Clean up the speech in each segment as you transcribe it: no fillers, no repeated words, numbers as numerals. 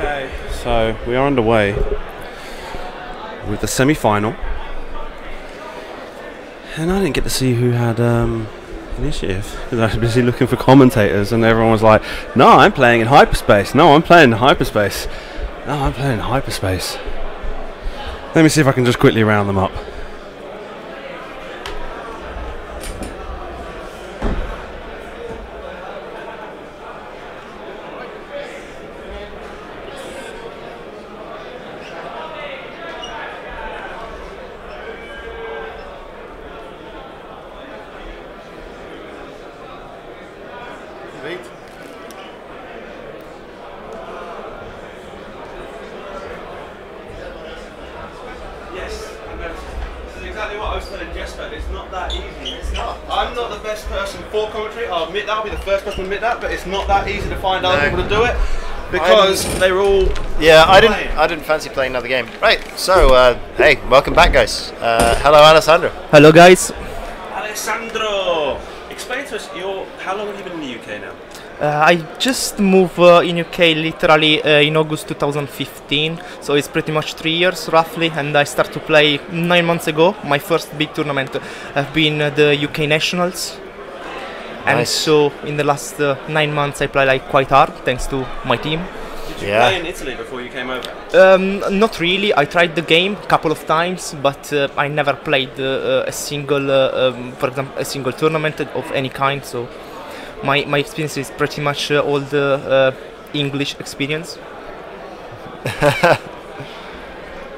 Okay, so we are underway with the semi-final, and I didn't get to see who had initiative because I was busy looking for commentators, and everyone was like, "No, I'm playing in hyperspace. No, I'm playing in hyperspace. No, I'm playing in hyperspace." Let me see if I can just quickly round them up. But it's not that easy to find other people to do it because they were all. Yeah, I didn't fancy playing another game. Right. So, hey, welcome back, guys. Hello, Alessandro. Hello, guys. Alessandro, explain to us how long have you been in the UK now? I just moved in UK literally in August 2015, so it's pretty much 3 years roughly, and I started to play 9 months ago. My first big tournament have been the UK Nationals. And nice. So in the last 9 months I play like quite hard thanks to my team. Did you play in Italy before you came over? Not really. I tried the game a couple of times, but I never played a single, for example, a single tournament of any kind. So my experience is pretty much all the English experience.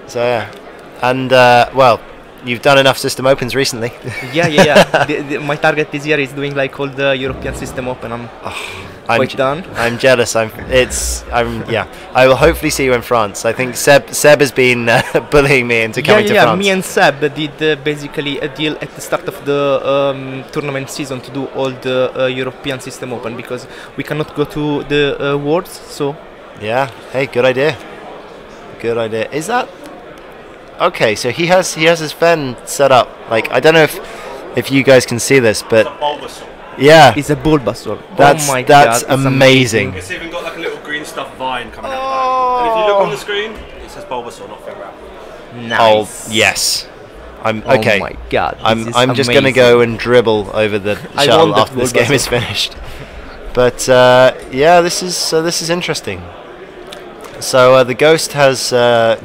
So yeah, and well, you've done enough System Opens recently. Yeah. My target this year is doing like all the European System Open. I'm quite done. I'm jealous. Yeah. I will hopefully see you in France. I think Seb has been bullying me into coming to France. Yeah. Me and Seb did basically a deal at the start of the tournament season to do all the European System Open because we cannot go to the Worlds. So. Yeah. Hey, good idea. Good idea. Is that? Okay, so he has his Fen set up. Like, I don't know if you guys can see this, but It's a Bulbasaur. Yeah, it's a Bulbasaur. That's oh my that's God, amazing. It's even got like a little green stuff vine coming out of it. And if you look on the screen, it says Bulbasaur, not Ferrap. Nice. Oh yes, okay. Oh my God, I'm just gonna go and dribble over the shuttle after this game is finished. But yeah, this is interesting. So the Ghost has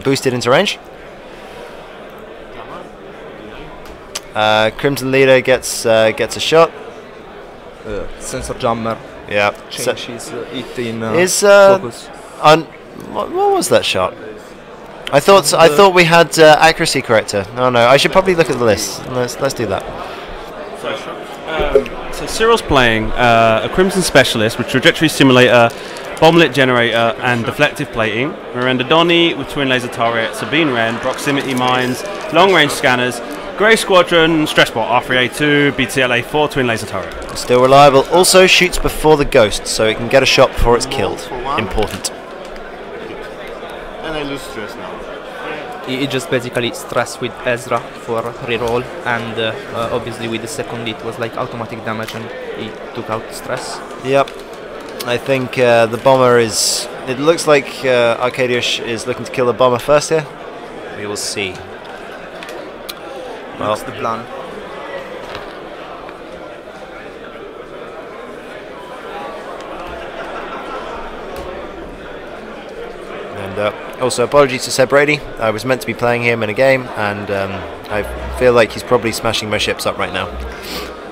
boosted into range. Crimson Leader gets a shot. Sensor Jammer. Yeah. Changes it in focus. What was that shot? I thought we had accuracy corrector. Oh no, I should probably look at the list. Let's do that. So Cyril's playing a Crimson Specialist with Trajectory Simulator, Bomblet Generator, and Deflective Plating. Miranda Donny with Twin Laser Turret, Sabine Wren, Proximity Mines, Long Range Scanners, Grey Squadron, Stressbot, R3A2, BTLA4, Twin Laser Turret. Still reliable. Also shoots before the Ghost, so it can get a shot before it's killed. Important. And I lose stress now. It just basically stress with Ezra for reroll, and obviously with the second it was like automatic damage and he took out stress. Yep. I think the bomber is... It looks like Arkadiusz is looking to kill the bomber first here. We will see. That's the plan. And also apologies to Seb Brady. I was meant to be playing him in a game, and I feel like he's probably smashing my ships up right now.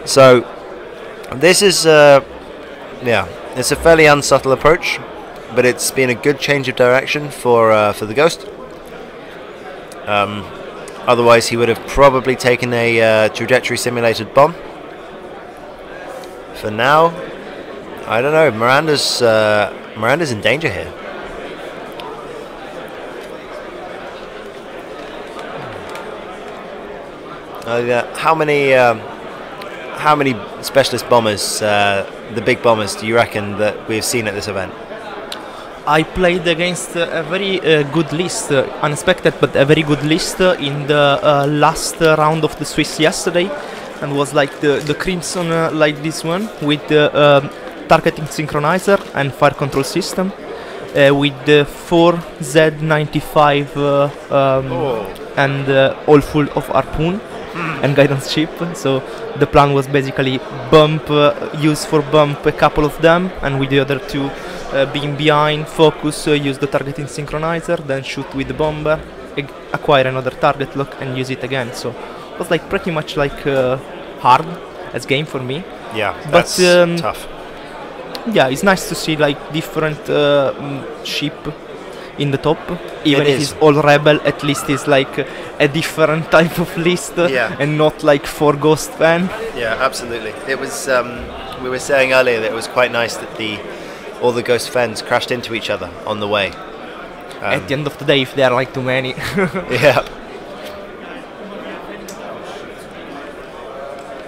So this is yeah, it's a fairly unsubtle approach, but it's been a good change of direction for the Ghost. Otherwise, he would have probably taken a trajectory simulated bomb. For now, I don't know. Miranda's in danger here. How many specialist bombers, the big bombers, do you reckon that we've seen at this event? I played against a very good list, unexpected but a very good list in the last round of the Swiss yesterday, and was like the Crimson like this one with the targeting synchronizer and fire control system. with the 4Z95 and all full of harpoon and guidance chip. So the plan was basically bump, use for bump a couple of them, and with the other two being behind, focus, use the targeting synchronizer, then shoot with the bomber, acquire another target lock and use it again. So it was like pretty much like hard as game for me. Yeah, but that's tough. Yeah, it's nice to see like different ship in the top. Even if it's all rebel, at least it's like a different type of list, and not like 4 ghost fan. Yeah, absolutely. It was. We were saying earlier that it was quite nice that all the ghost fens crashed into each other on the way. At the end of the day, if there are like too many. Yeah.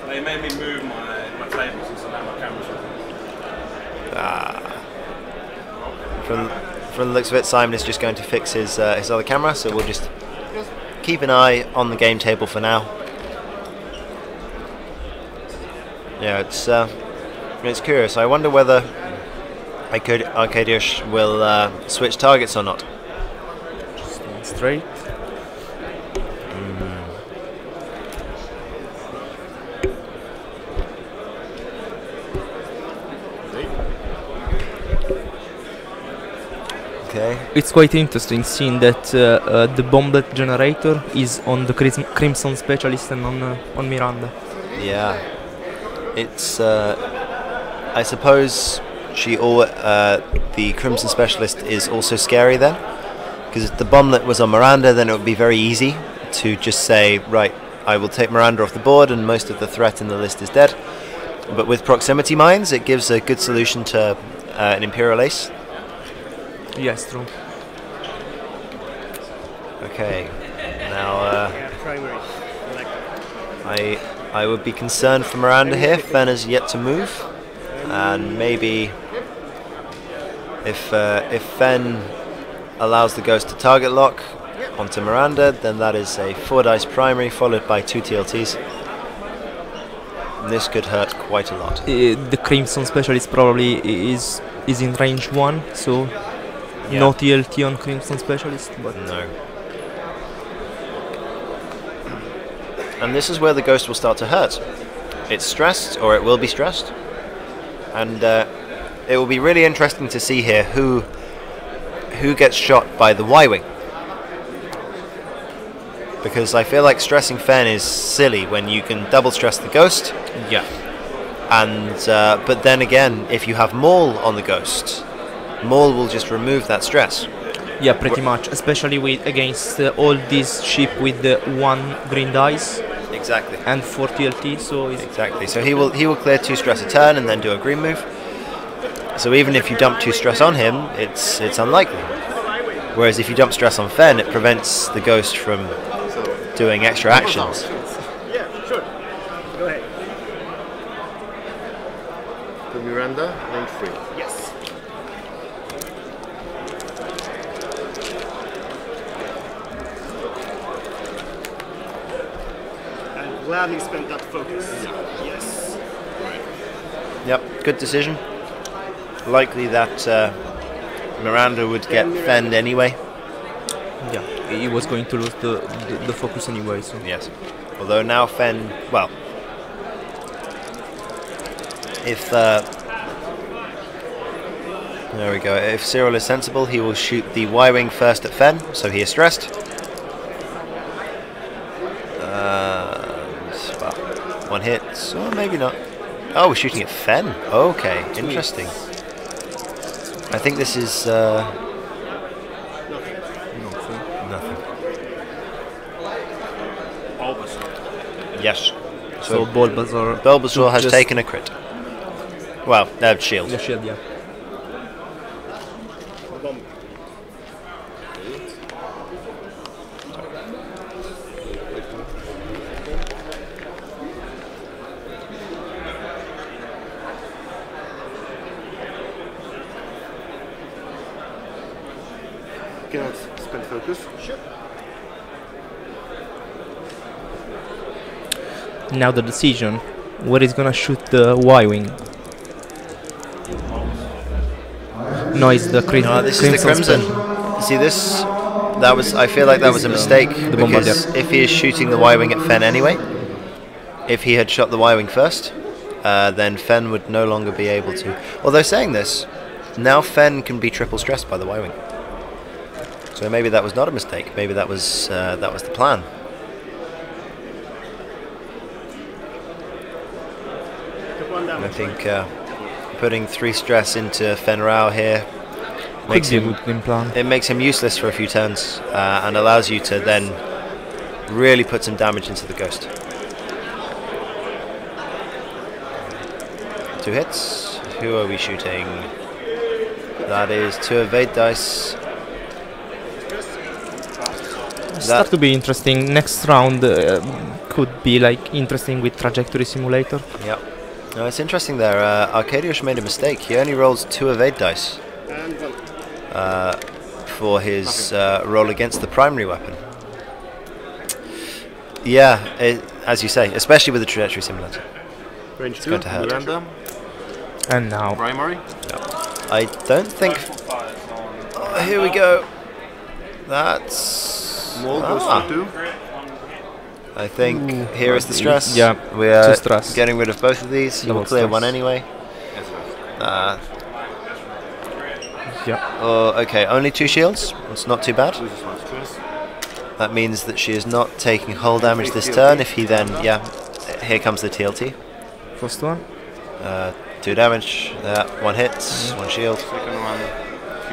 They made me move my tables and so now my camera's From the looks of it, Simon is just going to fix his other camera, so we'll just keep an eye on the game table for now. Yeah, it's curious. I wonder whether Arkadiusz will switch targets or not. Stand straight. Okay. It's quite interesting seeing that the bomblet generator is on the Crimson Specialist and on Miranda. Yeah. It's I suppose the Crimson Specialist is also scary then, because if the bomblet was on Miranda, then it would be very easy to just say, right, I will take Miranda off the board and most of the threat in the list is dead. But with proximity mines, it gives a good solution to an Imperial Ace. Yes, true. Okay, now I would be concerned for Miranda here. Fen has yet to move, and maybe if Fen allows the ghost to target lock onto Miranda, then that is a 4 dice primary followed by 2 TLTs. And this could hurt quite a lot. The Crimson Specialist probably is in range 1, so no TLT on Crimson Specialist, but no. And this is where the ghost will start to hurt. It's stressed, or it will be stressed, and it will be really interesting to see here who gets shot by the Y-wing. Because I feel like stressing Fen is silly when you can double stress the ghost. Yeah. And but then again, if you have Maul on the ghost, Maul will just remove that stress. Yeah, pretty much, especially against all these ship with the 1 green dice. Exactly. And 4 TLT, so exactly. So he will clear 2 stress a turn and then do a green move. So even if you dump 2 stress on him, it's unlikely. Whereas if you dump stress on Fen, it prevents the ghost from doing extra actions. Yeah, sure. Go ahead. To Miranda, range 3. Yes. And gladly spent that focus. Yes. Yep, good decision. Likely that Miranda would get fenned anyway. Yeah, he was going to lose the focus anyway. So yes, although now Fen, well, if there we go. If Cyril is sensible, he will shoot the Y-wing first at Fen, so he is stressed. Well, 1 hit, or maybe not. Oh, we're shooting at Fen. Okay, interesting. I think this is nothing. Yes. So Bulbasaur has taken a crit. Well, shield. The shield, yeah. Can I spend focus? Sure. Now the decision, where is gonna shoot the Y-wing? No, it's the No, this is the Crimson. See this? That was. I feel like that was a mistake because if he is shooting the Y-wing at Fen anyway, if he had shot the Y-wing first, then Fen would no longer be able to. Although saying this, now Fen can be triple stressed by the Y-wing. So maybe that was not a mistake. Maybe that was the plan. I think putting 3 stress into Fen Rao here makes him, it makes him useless for a few turns and allows you to then really put some damage into the Ghost. 2 hits. Who are we shooting? That is 2 evade dice. Start to be interesting. Next round could be like interesting with trajectory simulator. Yeah. No, it's interesting there. Arkadiusz made a mistake. He only rolls 2 evade dice for his roll against the primary weapon. Yeah, as you say, especially with the trajectory simulator. Range It's 2, going to hurt. Miranda, And now. primary. I don't think... Oh, here we go. That's... Wall goes for 2. I think here is the stress. Yeah, we are 2 stress. getting rid of both of these. You will Double clear stress. 1 anyway. Yeah. Oh, okay, only 2 shields. It's not too bad. Loses 1 stress. That means that she is not taking hull damage this turn. If he then, yeah, here comes the TLT. First one. 2 damage. 1 hit, 1 shield, Second one.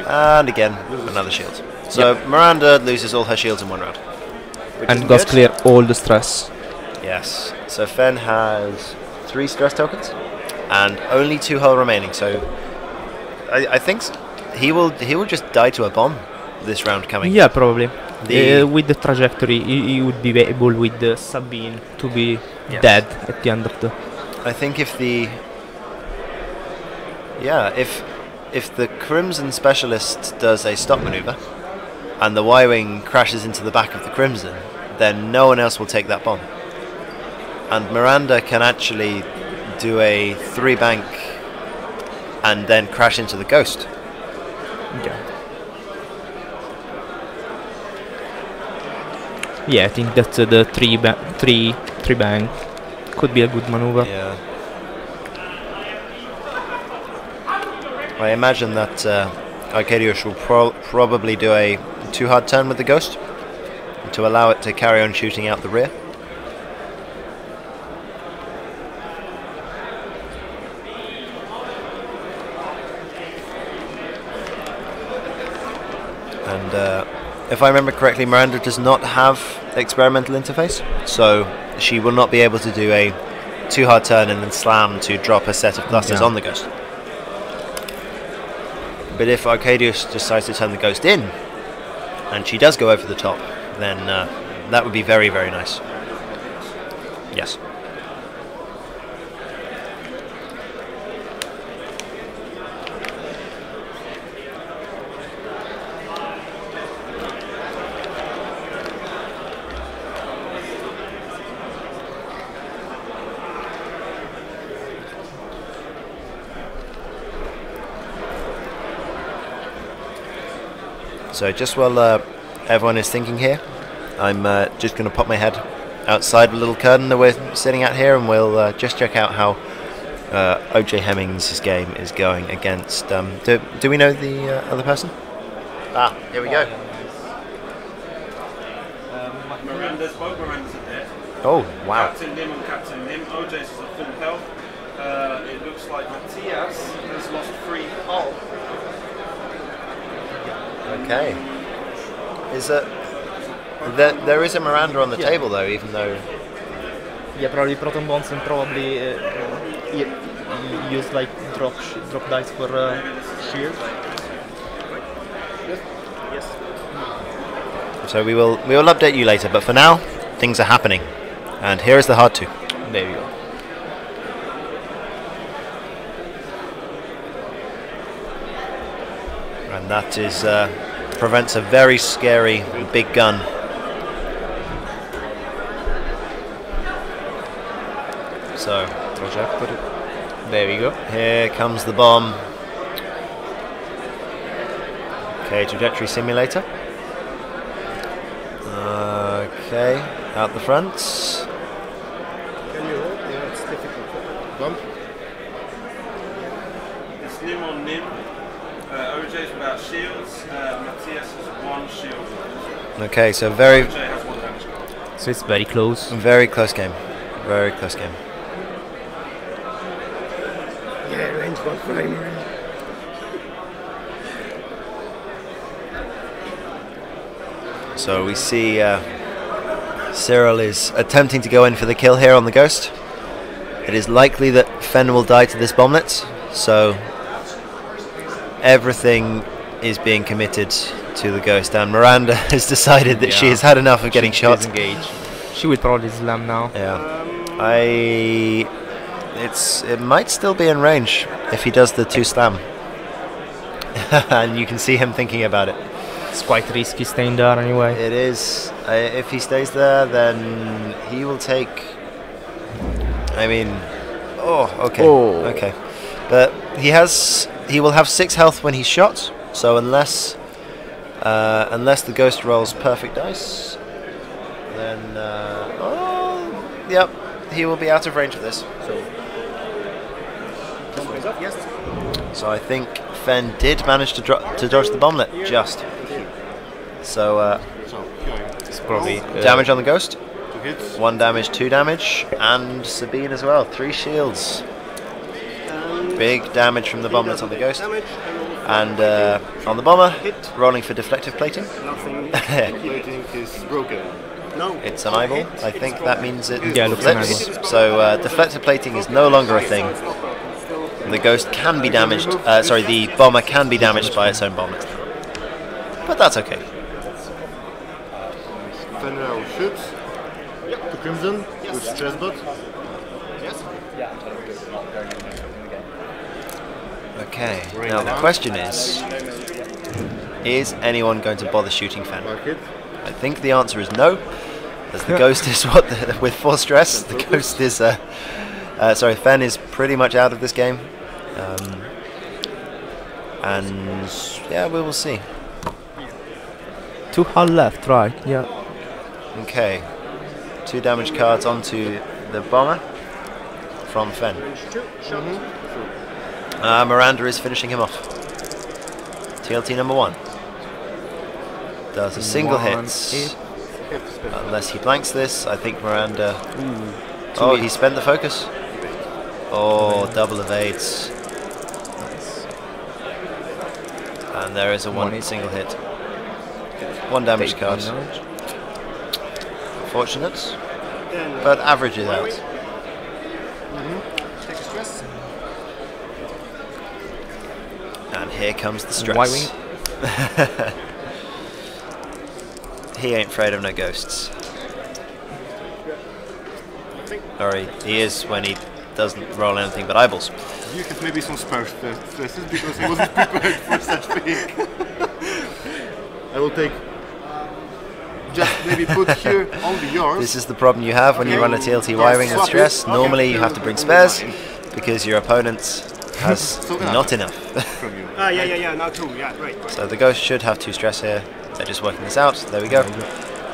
and again another shield. So Miranda loses all her shields in 1 round. Which And isn't does good. clear all the stress. Yes. So Fen has 3 stress tokens and only 2 hull remaining. So I think he will just die to a bomb this round coming. Yeah, probably. The- With the trajectory, he would be able with the Sabine to be dead at the end of the. I think if the if the Crimson Specialist does a stop maneuver and the Y-wing crashes into the back of the Crimson, then no one else will take that bomb. And Miranda can actually do a 3 bank and then crash into the Ghost. Yeah. Yeah, I think that the three bang could be a good maneuver. Yeah. I imagine that Arkadiusz will probably do a 2 hard turn with the Ghost to allow it to carry on shooting out the rear. And if I remember correctly, Miranda does not have experimental interface, so she will not be able to do a 2 hard turn and then slam to drop a set of clusters on the Ghost. But if Arkadiusz decides to turn the Ghost in, and she does go over the top, then that would be very, very nice. Yes. So just while everyone is thinking here, I'm just going to pop my head outside the little curtain that we're sitting at here, and we'll just check out how OJ Hemmings' game is going against... do we know the other person? Ah, here we go. Both Mirandas are dead. Oh, wow. Captain Nim and Captain Nim. OJ's is at full health. It looks like Matthias has lost 3 hull. Okay. Is it... There is a Miranda on the table, though, even though... Yeah, probably Proton Bombs and probably use like drop dice for shield. Yes. So we will update you later, but for now, things are happening. And here is the hard 2. There you go. And that is prevents a very scary big gun. So Trajectory. There we go. here comes the bomb. Okay, trajectory simulator. Okay, out the front. Can you hold? Yeah, it's difficult. Bump. It's Nim on Nim. OJ's without shields. Matthias has 1 shield. Okay, so very, OJ has 1 damage card. So it's very close. very close game. Very close game. Yeah, range 1 primary. So we see Cyril is attempting to go in for the kill here on the Ghost. It is likely that Fen will die to this bomblet, so everything is being committed to the Ghost, and Miranda has decided that she has had enough of getting shot. Disengage. She will probably slam now. Yeah, it might still be in range if he does the 2 slam, and you can see him thinking about it. It's quite risky staying there anyway. It is. If he stays there, then he will take. I mean, okay, okay, but he will have 6 health when he's shot. So unless the Ghost rolls perfect dice, then yep, he will be out of range of this. Yes. So I think Fen did manage to dodge the bomblet just. So It's probably damage on the Ghost. 2 hits. 1 damage, 2 damage, and Sabine as well. 3 shields. Big damage from the bomblet on the Ghost. Damage. And on the bomber, rolling for deflective plating. Nothing. Plating is broken. No. It's an eyeball. I think that means it Yeah, it looks an flips. So deflective plating is no longer a thing. The Ghost can be damaged. Sorry, the bomber can be damaged by its own bomblet. But that's okay. Fenrir shoots. Yep. To Crimson with stress bot. Yes. Okay. Now the question is anyone going to bother shooting Fen? Mark it. I think the answer is no, as the Ghost is with 4 stress. The Ghost is sorry, Fen is pretty much out of this game, and yeah, we will see. 2 hull left, right? Yeah. Okay, 2 damage cards onto the bomber from Fen. Miranda is finishing him off. TLT number 1 does a single hit. Unless he blanks this, I think Miranda. Oh, he spent the focus. Oh, double evades. And there is a 1 single hit. 1 damage card. Unfortunate, but average it out. Take a stress. And here comes the stress. He ain't afraid of no ghosts. Or he is when he doesn't roll anything but eyeballs. You have maybe some spare stresses because he wasn't prepared for such thing. I will take. Just maybe put here only yours. This is the problem you have when you run a TLT Y-Wing with stress. Normally you have to bring spares because your opponent has not enough. Yeah, now 2, yeah, right. So the Ghost should have 2 stress here. They're just working this out. There we go.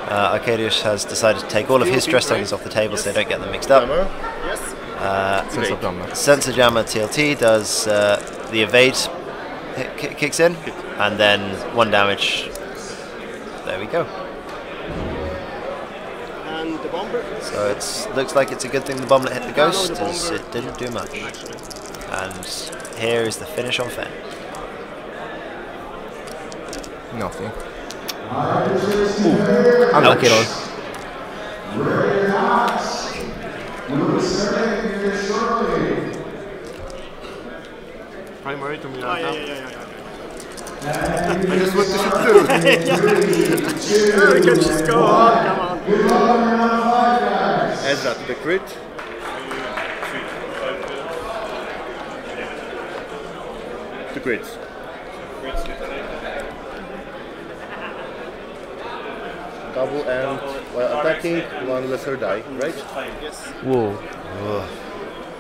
Arkadiusz has decided to take all of his stress tokens off the table so they don't get them mixed up. Sensor Jammer TLT does the evade kicks in, and then 1 damage. There we go. And the bomber. So it looks like it's a good thing the bomblet hit the Ghost, as it didn't do much. And here is the finish on Fen. Nothing. Unlucky roll. Primary to Miranda. I just want to shoot 2. We can just go on, come on. Add that to the crit. The crits. Double and while attacking, 1 lesser die, right? Yes. Whoa.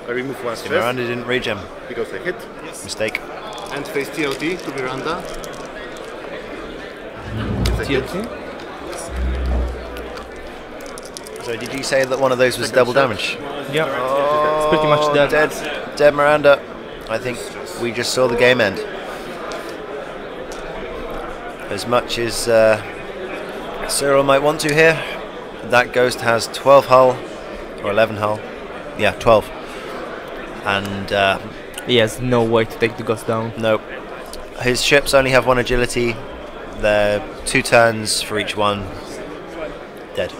I remove 1 stress Miranda didn't reach him. because I hit. Mistake. And face TLT to Miranda. TNT. So did you say that one of those was double damage? Yeah, it's pretty much dead. Dead Miranda. I think we just saw the game end. As much as Cyril might want to here, that ghost has 12 hull, or 11 hull. Yeah, 12. And He has no way to take the ghost down. nope. His ships only have 1 agility. They're 2 turns for each one. Dead.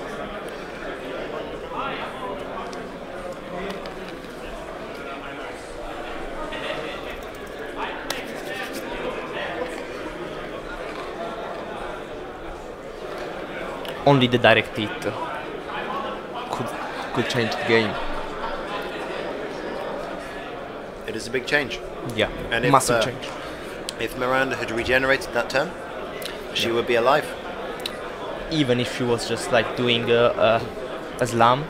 Only the direct hit could change the game. It is a big change. Yeah, And if, massive change. If Miranda had regenerated that turn, she would be alive. Even if she was just like doing a slam,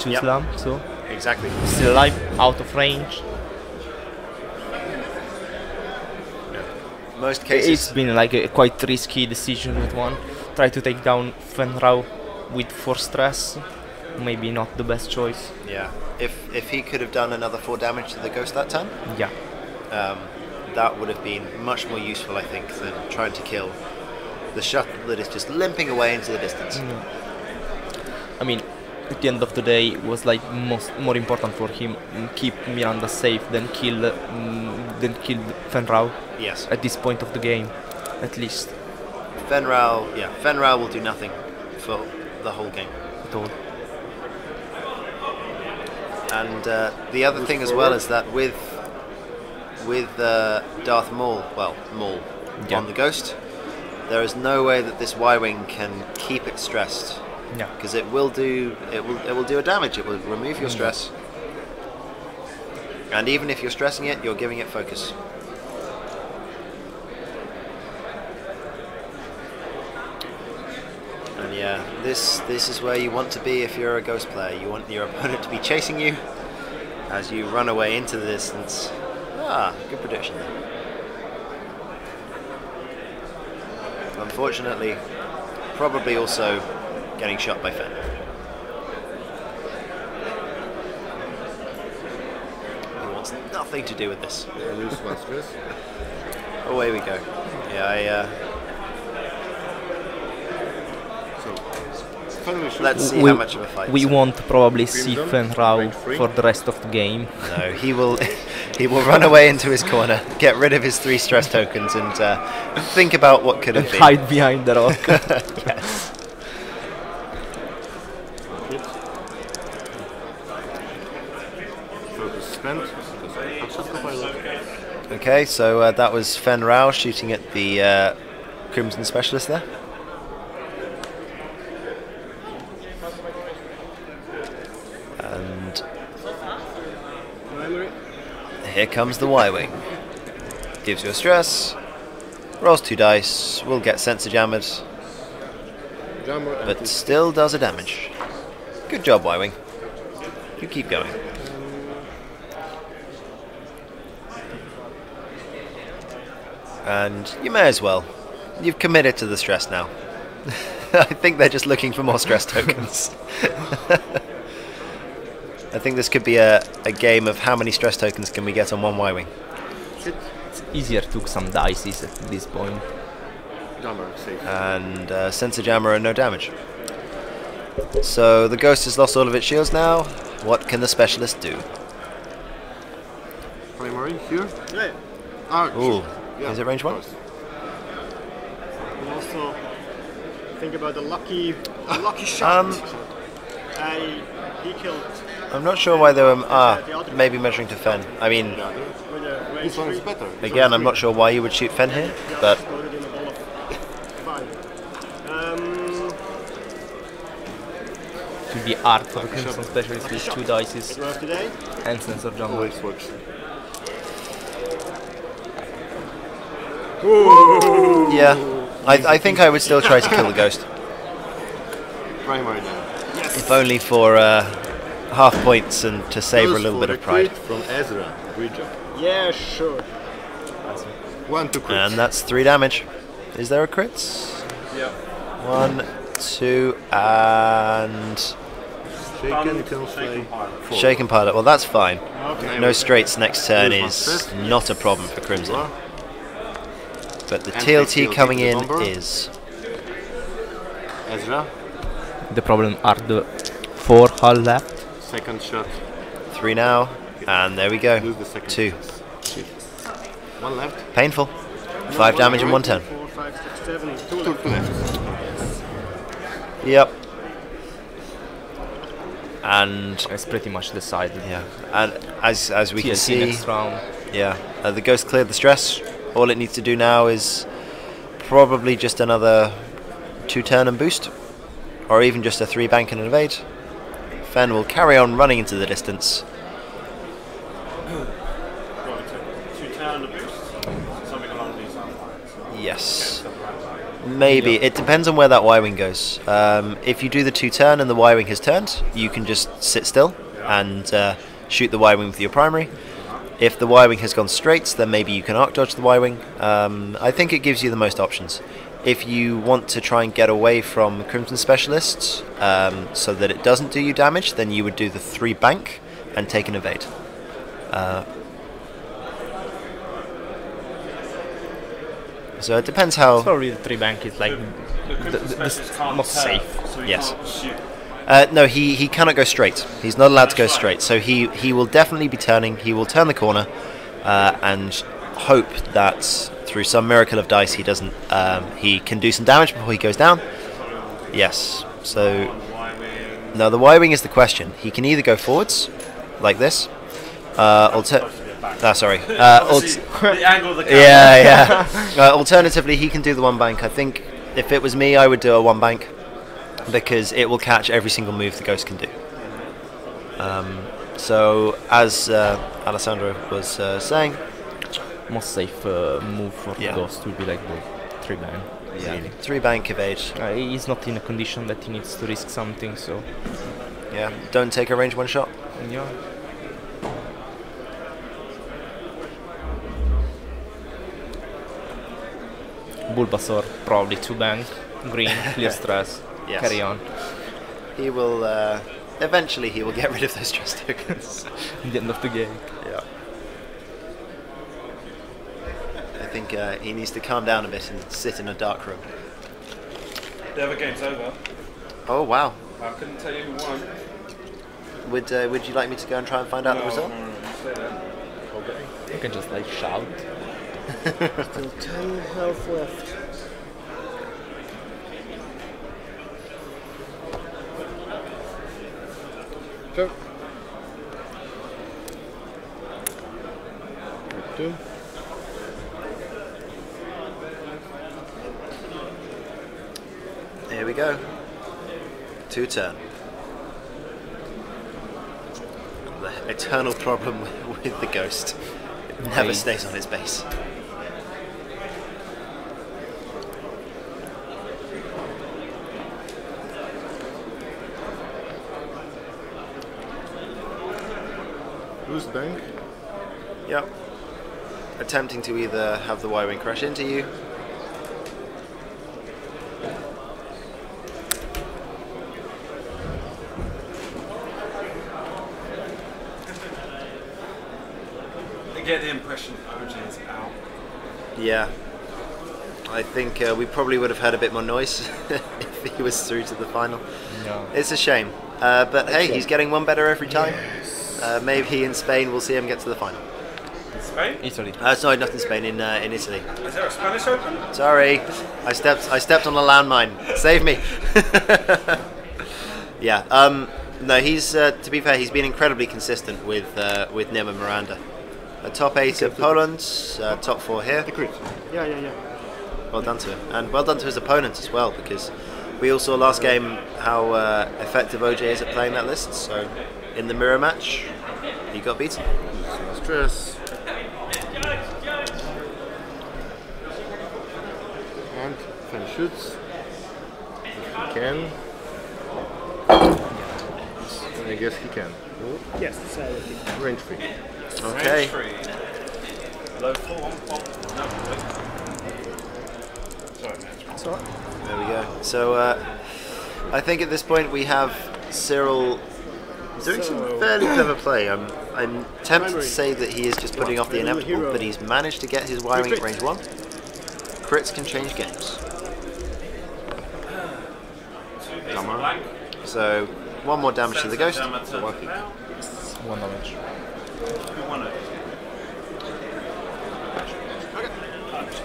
Yep. slam, so Exactly. still alive, out of range. Most It's cases. been like a quite risky decision that one. Try to take down Fenrau with 4 stress. Maybe not the best choice. Yeah. If he could have done another 4 damage to the ghost that turn, Yeah. that would have been much more useful, I think, than trying to kill the shuttle that is just limping away into the distance. I mean, at the end of the day, it was like more important for him keep Miranda safe than kill Fenrau Yes. at this point of the game, at least. Fenrau will do nothing for the whole game. At all. And the other thing as well is that with Darth Maul, Yeah. on the ghost, there is no way that this Y-wing can keep it stressed, Yeah. because it will do a damage. It will remove your stress, and even if you're stressing it, you're giving it focus. And yeah, this is where you want to be if you're a ghost player. You want your opponent to be chasing you as you run away into the distance. Ah, good prediction there. Unfortunately, probably also getting shot by Fen. He wants nothing to do with this. I lose 1 stress. Away we go. Yeah, let's see how much of a fight. We won't probably see Crimson, Fenrau range 3. for the rest of the game. No, he will run away into his corner, get rid of his 3 stress tokens, and think about what could And have been. hide behind the rock. Yes. Focus spent. Okay, so that was Fen Rao shooting at the Crimson Specialist there. And here comes the Y-Wing. Gives you a stress, rolls 2 dice, will get sensor jammered, but still does a damage. Good job, Y-Wing. You keep going. And you may as well. You've committed to the stress now. I think they're just looking for more stress tokens. I think this could be a game of how many stress tokens can we get on one Y-Wing. It's easier to some dices at this point. Jammer, safe. And sensor jammer and no damage. So the ghost has lost all of its shields now. What can the specialist do? Primary here? Yeah. Ah, Ooh, yeah, is it range 1? of course. And also think about the lucky shot. He killed I'm not sure why they were maybe measuring to Fen. I mean, with a range This one is 3. better. again, I'm not sure why you would shoot Fen here, but Exploded in a ball of fire. To be art for Crimson Specialist with 2 dices It was today. and sensor jump. Always works. yeah, I think I would still try to kill the ghost, Primary now. if only for half points and to savor a little bit of pride. From Ezra. Great job. Yeah, sure. 1 to crit. And that's 3 damage. Is there a crits? Yeah. 1, 2, and Shaken, can play 4. shaken pilot. Well, that's fine. Okay. No straights next turn Here's my is fifth. not a problem for Crimson. Well, But the And TLT TLT coming to the in number. is Ezra, The problem are the 4 hull left. second shot. 3 now, and there we go. Lose the second 2. shot. 1 left. Painful. 5 damage in 1 turn. 4, 5, 6, 7, 2 2 left. Yep. And It's pretty much decided. yeah, and as we can TLT see, next round. yeah, the ghost cleared the stress. All it needs to do now is probably just another 2 turn and boost, or even just a 3 bank and an evade. Fen will carry on running into the distance. Two turn and a boost. Something along these lines. Yes. Maybe. It depends on where that Y-wing goes. If you do the 2 turn and the Y-wing has turned, you can just sit still and shoot the Y-wing with your primary. If the Y-wing has gone straight, then maybe you can arc dodge the Y-wing. I think it gives you the most options. If you want to try and get away from Crimson Specialists so that it doesn't do you damage, then you would do the 3 bank and take an evade. So it depends how... Probably the 3 bank is like The specialist can't most turn, safe. so he Yes. can't shoot. No, he cannot go straight. He's not allowed to go straight. So he will definitely be turning. He will turn the corner and hope that through some miracle of dice he doesn't. He can do some damage before he goes down. Yes. So no, the Y-wing is the question. He can either go forwards like this. Sorry. The angle of the camera. Yeah, yeah. Alternatively, he can do the 1 bank. I think if it was me, I would do a 1 bank because it will catch every single move the ghost can do. So, as Alessandro was saying, Most safe move for Yeah. the ghost will be like the 3 bank. Really. 3 bank evade. He's not in a condition that he needs to risk something, so Yeah, don't take a range 1 shot. yeah. Bulbasaur probably 2 bank, green, clear stress, Yes. carry on. He will. Eventually, he will get rid of those stress tokens. The end of the game. Yeah. I think he needs to calm down a bit and sit in a dark room. The other game's over. Oh wow! I couldn't tell you who won. Would you like me to go and try and find out the result? No, stay there. You can just like shout. Still 10 health left. Go. 2. Here we go. 2 turn. The eternal problem with the ghost. It never Hey. stays on its base. Boost bank. Yep. Attempting to either have the Y-wing crash into you. I get the impression OJ is out. Yeah. I think we probably would have had a bit more noise if he was through to the final. Yeah. It's a shame. But hey, he's getting 1 better every time. Maybe in Spain we'll see him get to the final. Spain? Italy. Sorry, not in Spain, in Italy. Is there a Spanish Open? Sorry, I stepped on a landmine. Save me. Yeah. No, he's to be fair, he's been incredibly consistent with Nim and Miranda. Top 8 of Poland, top 4 here. The crit. Yeah. Well done to him, and well done to his opponent as well, because we all saw last game how effective OJ is at playing that list. So in the mirror match, he got beaten. Stress. And Fen shoots. If he can. I guess he can. Yes, decidedly. Range free. Okay. Low 4, 1, 1. No, wait. Sorry, man. There we go. So I think at this point we have Cyril doing some fairly clever play. I'm tempted to say that he is just putting off the inevitable, but he's managed to get his wiring at range 1. Crits can change games. So 1 more damage to the ghost. 1 damage.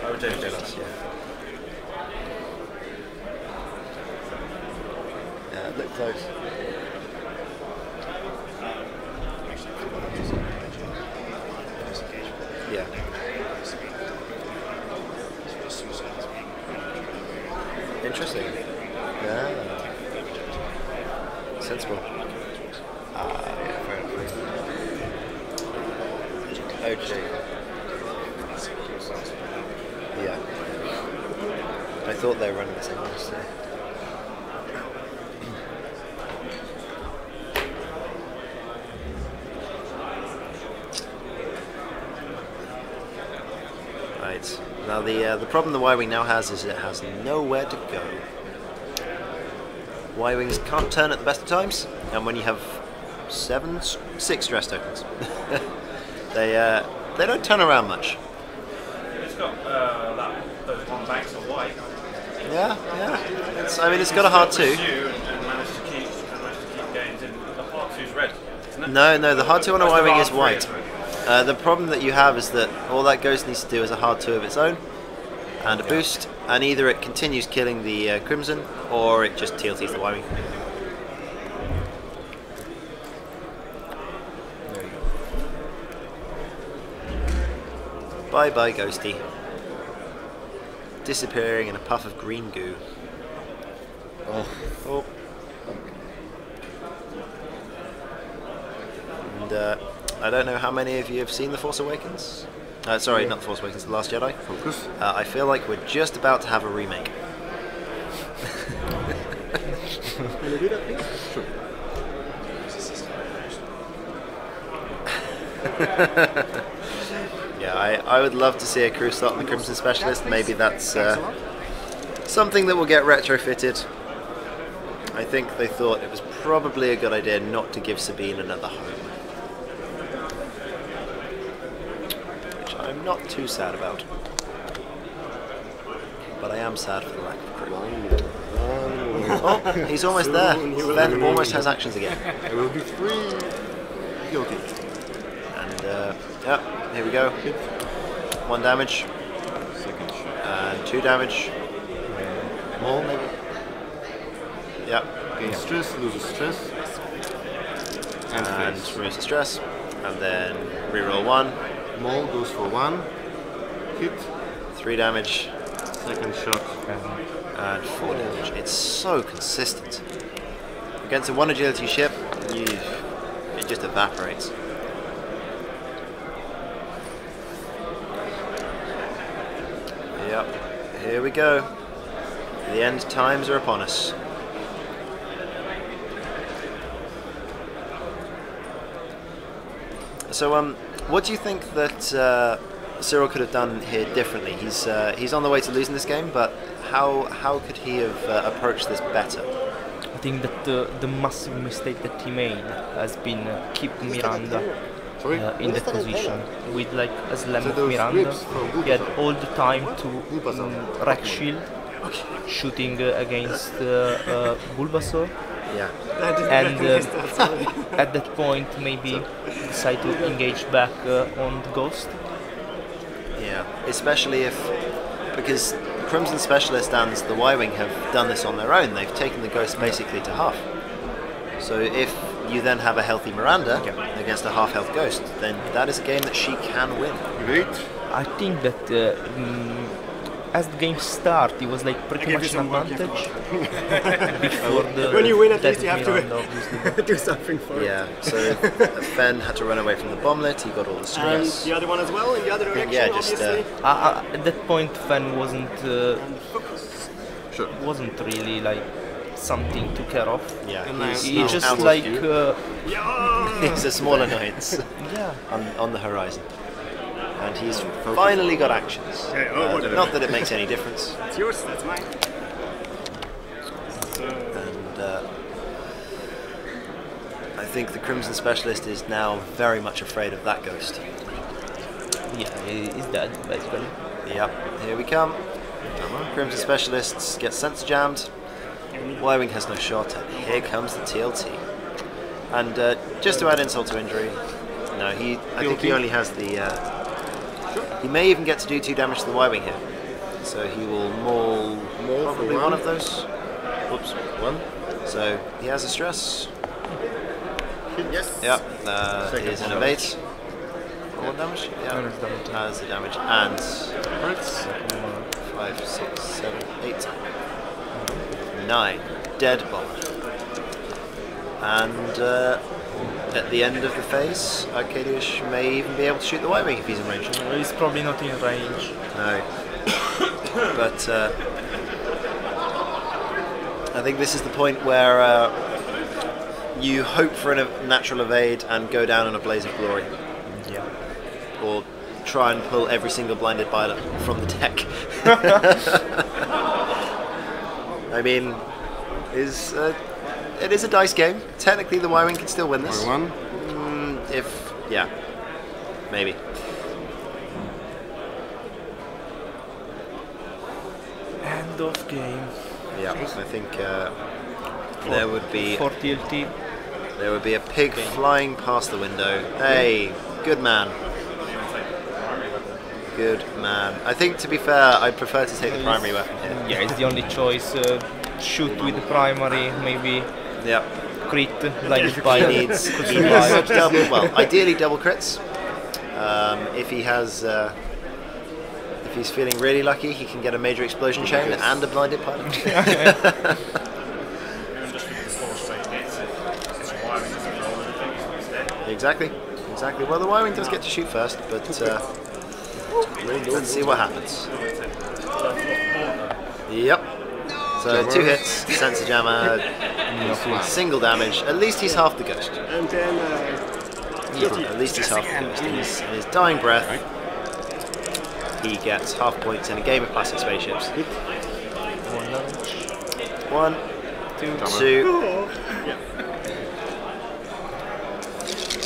I would take Delos, yeah. Yeah, look close. Yeah. Interesting. Yeah. Sensible. Yeah, fair enough. OJ. Yeah. I thought they were running the same honestly. Right. Now the problem the Y-Wing now has is it has nowhere to go. Y-Wings can't turn at the best of times, and when you have 6 stress tokens, they don't turn around much. It's got those 1 banks of white. Yeah. I mean, it's got a hard 2. And managed to keep gains in. The hard 2's red, isn't it? No, the hard 2 on a That's the Y-Wing hard is white. 3, The problem that you have is that all that ghost needs to do is a hard 2 of its own, and a boost, and either it continues killing the Crimson, or it just TLTs the Y-Wing. Bye bye, Ghosty. Disappearing in a puff of green goo. Oh. And I don't know how many of you have seen The Force Awakens. Sorry, not The Force Awakens, The Last Jedi. Focus. I feel like we're just about to have a remake. Can you do that, please? Sure. Yeah, I would love to see a crew slot on the Crimson Specialist. Maybe that's something that will get retrofitted. I think they thought it was probably a good idea not to give Sabine another home. Which I'm not too sad about. But I am sad for the lack of crew. Oh, he's almost there. Ben almost has actions again. I will be 3 guilty. And yeah, here we go. 1 damage. Second shot. And 2 damage. More maybe? Yep. Gains stress, loses stress. And fails. removes the stress. And then reroll 1. Maul goes for 1. Hit. 3 damage. Second shot. And 4 damage. It's so consistent. Against a 1 agility ship, it just evaporates. Yep. Here we go. The end times are upon us. So, what do you think that Cyril could have done here differently? He's on the way to losing this game, but how could he have approached this better? I think that the massive mistake that he made has been keep Miranda in that position with like a slam of Miranda. He had all the time to rack shield, shooting against Bulbasaur. Yeah. And at that point maybe decide to engage back on the Ghost. Yeah, especially because Crimson Specialist and the Y-Wing have done this on their own. They've taken the Ghost basically to half. So if you then have a healthy Miranda against a half-health Ghost, then that is a game that she can win. Great. I think that as the game started, it was like pretty much an advantage before the When you win, at least you death have of Miranda, obviously. to do something for it. Yeah, so Fen had to run away from the bomblet, he got all the And stress. the other one as well, in the other direction, Yeah, just, obviously. At that point, Fen wasn't really like something to care of. Yeah, He he's just out of like view. He's a small annoyance yeah. on the horizon. and he's finally got actions. Okay, whatever. Not that it makes any difference. It's yours, that's mine. And I think the Crimson Specialist is now very much afraid of that ghost. Yeah, he's dead, basically. Yep, here we come. Crimson Specialists get sense jammed. Y-Wing has no shot, and here comes the TLT. And just to add insult to injury, no, I think he only has the... he may even get to do 2 damage to the Y-Wing here. So he will maul probably one of those. Whoops, 1. So he has a stress. Yes. Yep, here's an evade. 1 damage? Yeah, has the damage. And 5, 6, 7, 8, 9. Dead bomber. And at the end of the phase, Arkadiusz may even be able to shoot the Y-Wing if he's in range. He's probably not in range. No. But I think this is the point where you hope for a natural evade and go down in a blaze of glory. Yeah. Or try and pull every single blinded pilot from the deck. I mean, it is a dice game. Technically, the Y-Wing can still win this. Yeah, maybe. End of game. Yeah, I think there would be for TLT. There would be a pig flying past the window. Hey, good man. Good man. I think, to be fair, I'd prefer to take the primary weapon here. Yeah, it's the only choice. Shoot with the primary, maybe. Yep. Crit, like the pilot. He needs double, well, ideally double crits. If he has, if he's feeling really lucky, he can get a major explosion chain and a blinded pilot. Exactly. Well, the Y-Wing does get to shoot first, but let's see what happens. Yep. So 2 hits, sensor jammer, single damage. At least he's half the ghost. And then At least he's half the ghost. In his dying breath, he gets half points in a game of classic spaceships. 1, 2.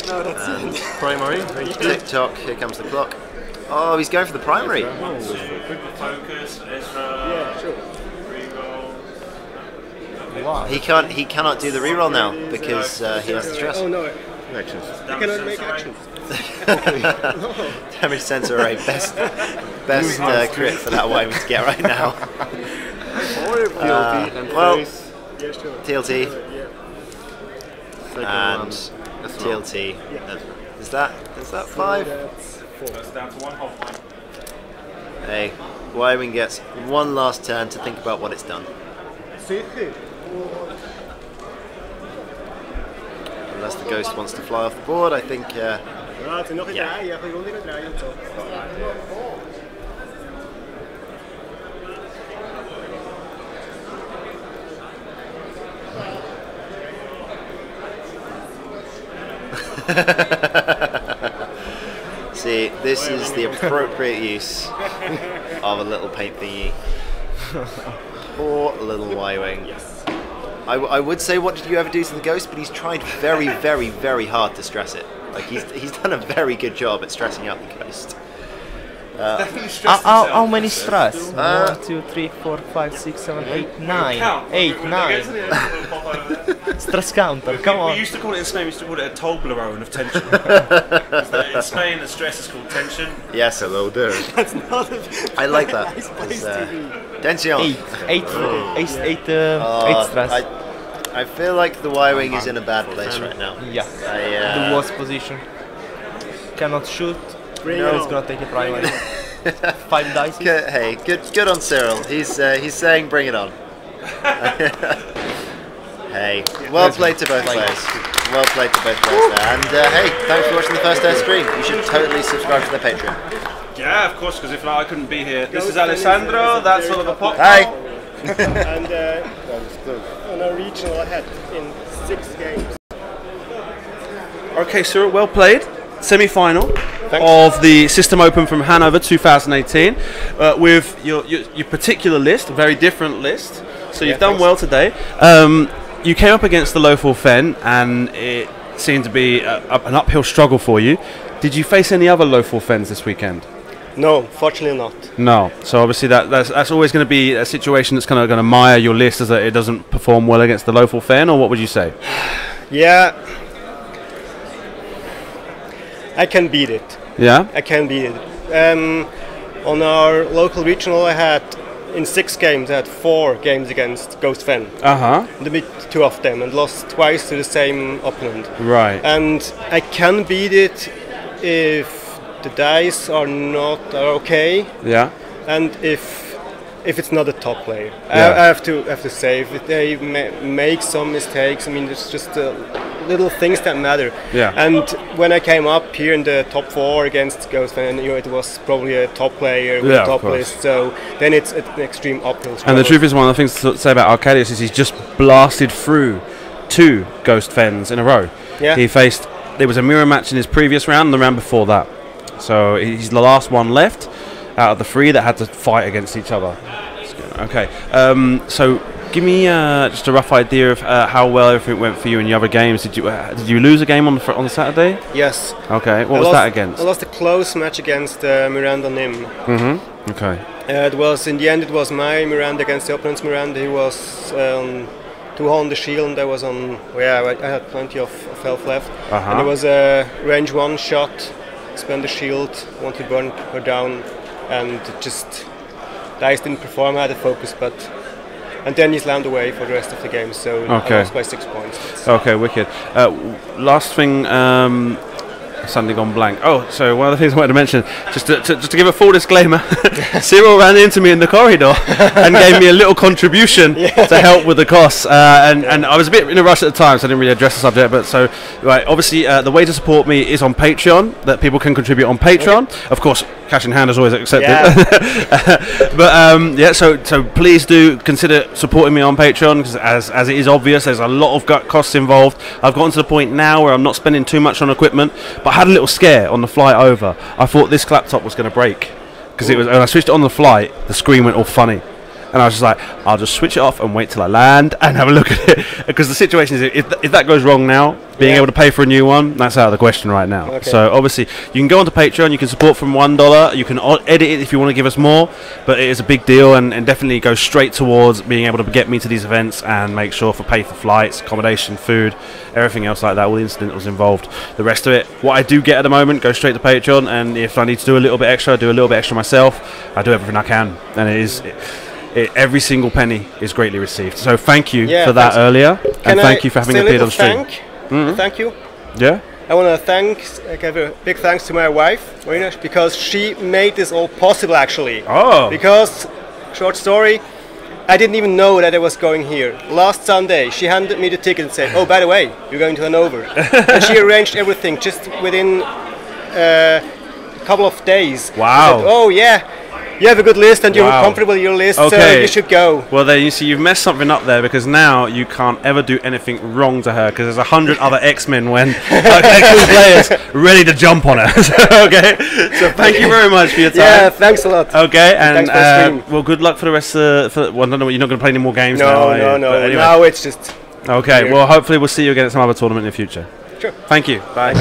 no, that's it. Primary. Tick tock, here comes the clock. Oh, he's going for the primary. Focus, Ezra. Yeah, sure. Wow. He cannot do the reroll now because he has the stress. Oh no, Actions. I cannot make actions. Damage sensor array, best crit for that Y-Wing to get right now. Well, Yeah, sure. TLT Second and one. TLT. Is that 5? That's 4. That's down to 1 whole point. Hey, Y-Wing gets one last turn to think about what it's done. Unless the ghost wants to fly off the board, I think. Ja, het zijn nog een draai. Ja, gewoon weer een draai en zo. See, this is the appropriate use of a little paint thingy. Poor little Y-Wing. I would say, what did you ever do to the ghost? But he's tried very, very, very hard to stress it. Like he's done a very good job at stressing out the ghost. How many stress? 1, 2, 3, 4, 5, 6, 7, 8, 9. 8, 9. Stress counter, come We on. used to call it in Spain, we used to call it a Toblerone of tension. In Spain, the stress is called tension. Yes, Hello there. I like that. Tension. 8 stress. I feel like the Y-Wing is in a bad place right now. Yeah, the worst position. Cannot shoot. No, he's gonna take a primary. 5 dice. Hey, good on Cyril. He's saying bring it on. Hey, well played to both players. Well played to both players there. And hey, thanks for watching the first stream. You should totally subscribe to their Patreon. Yeah, of course, because if not, I couldn't be here. This is Alessandro, that's sort of a pop. Hi. And on a regional ahead in 6 games. Okay, Cyril, well played. Semi-final. of the System Open from Hannover 2018 with your particular list, a very different list. So you've done well today. You came up against the Lothal Fen, and it seemed to be an uphill struggle for you. Did you face any other Lothal Fens this weekend? No, fortunately not. No. So obviously that's always going to be a situation that's kind of going to mire your list, as that it doesn't perform well against the Lothal Fen, or what would you say? Yeah, I can beat it. Yeah? I can beat it. On our local regional, I had in 6 games, I had 4 games against Ghost Fen. And beat 2 of them and lost twice to the same opponent. Right. And I can beat it if the dice are okay. Yeah. And if it's not a top player, Yeah. I have to say if they make some mistakes. I mean, it's just little things that matter. Yeah. And when I came up here in the top 4 against Ghost Fen, it was probably a top player with Yeah, a top of course. list. So then it's an extreme uphill struggle. And the truth is, one of the things to say about Arkadiusz is he's just blasted through 2 Ghost Fens in a row. Yeah. There was a mirror match in his previous round and the round before that. So he's the last one left out of the 3 that had to fight against each other. Okay. So give me just a rough idea of how well everything went for you in the other games. Did you lose a game on the Saturday? Yes. Okay. What was that against? I lost a close match against Miranda Nim. Okay. It was in the end. It was my Miranda against the opponent's Miranda. He was 2 on the shield, and I was on. I had plenty of health left, and it was a range 1 shot. Spend the shield, want to burn her down, and just dice didn't perform. I had a focus, and then he slammed away for the rest of the game. So I lost by 6 points. Okay, wicked. Last thing. Suddenly gone blank. Oh, so one of the things I wanted to mention, just to give a full disclaimer, Cyril ran into me in the corridor and gave me a little contribution to help with the costs. And I was a bit in a rush at the time, so I didn't really address the subject. But so, right, obviously, the way to support me is on Patreon, that people can contribute on Patreon. Okay. Of course, cash in hand is always accepted. But so please do consider supporting me on Patreon, because as it is obvious, there's a lot of costs involved. I've gotten to the point now where I'm not spending too much on equipment, but I had a little scare on the flight over. I thought this laptop was going to break, because when I switched it on the flight, the screen went all funny. And I was just like, I'll just switch it off and wait till I land and have a look at it. Because the situation is, if that goes wrong now, being able to pay for a new one, that's out of the question right now. Okay. So obviously, you can go onto Patreon, you can support from $1, you can edit it if you want to give us more, but it is a big deal, and definitely go straight towards being able to get me to these events and make sure pay for flights, accommodation, food, everything else like that, all the incidentals involved. The rest of it, what I do get at the moment, goes straight to Patreon, and if I need to do a little bit extra, I do a little bit extra myself. I do everything I can, and every single penny is greatly received. So thank you for that earlier, and thank you for having appeared on stream. Thank you. Yeah. I want to give a big thanks to my wife, Marina, because she made this all possible, actually. Oh. Because, short story, I didn't even know that I was going here. Last Sunday, she handed me the ticket and said, "Oh, by the way, you're going to Hannover." And she arranged everything just within a couple of days. Wow. She said, "Oh, yeah. You have a good list and you're comfortable with your list, so you should go." Well, then you see, you've messed something up there, because now you can't ever do anything wrong to her, because there's 100 other X-Men players ready to jump on her. Okay, so thank you very much for your time. Yeah, thanks a lot. Okay, and well, good luck for the rest of the. Well, I don't know, you're not going to play any more games now. No. Anyway. Now it's just. Okay, well, hopefully we'll see you again at some other tournament in the future. Sure. Thank you. Bye.